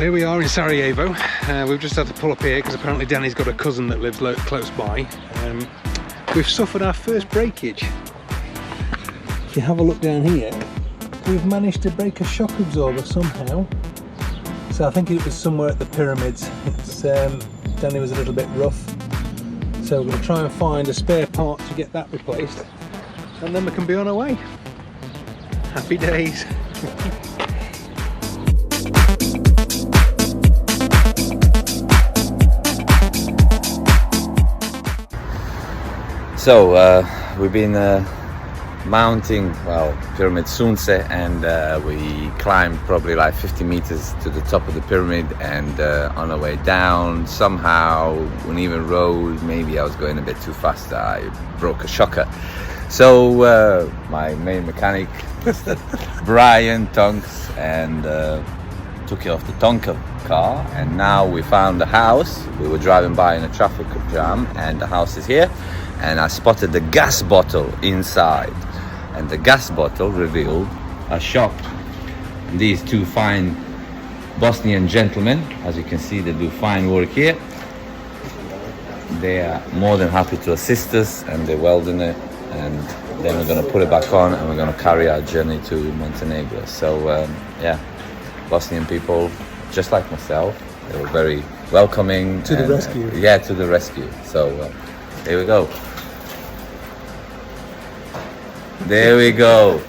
Here we are in Sarajevo. We've just had to pull up here because apparently Danny's got a cousin that lives close by. We've suffered our first breakage. If you have a look down here, we've managed to break a shock absorber somehow. So I think it was somewhere at the pyramids. Danny was a little bit rough. So we're going to try and find a spare part to get that replaced. And then we can be on our way. Happy days. So we've been mounting, well, Pyramid Sunce, and we climbed probably like 50 meters to the top of the pyramid, and on our way down, somehow, uneven road, maybe I was going a bit too fast, I broke a shocker. So my main mechanic, Brian Tonks, and took it off the Tonka car, and now we found the house. We were driving by in a traffic jam, and the house is here. And I spotted the gas bottle inside, and the gas bottle revealed a shop. And these two fine Bosnian gentlemen, as you can see, they do fine work here. They are more than happy to assist us, and they're welding it, and then we're going to put it back on, and we're going to carry our journey to Montenegro. So yeah, Bosnian people, just like myself, they were very welcoming. To the rescue. Yeah, to the rescue. So here we go. There we go.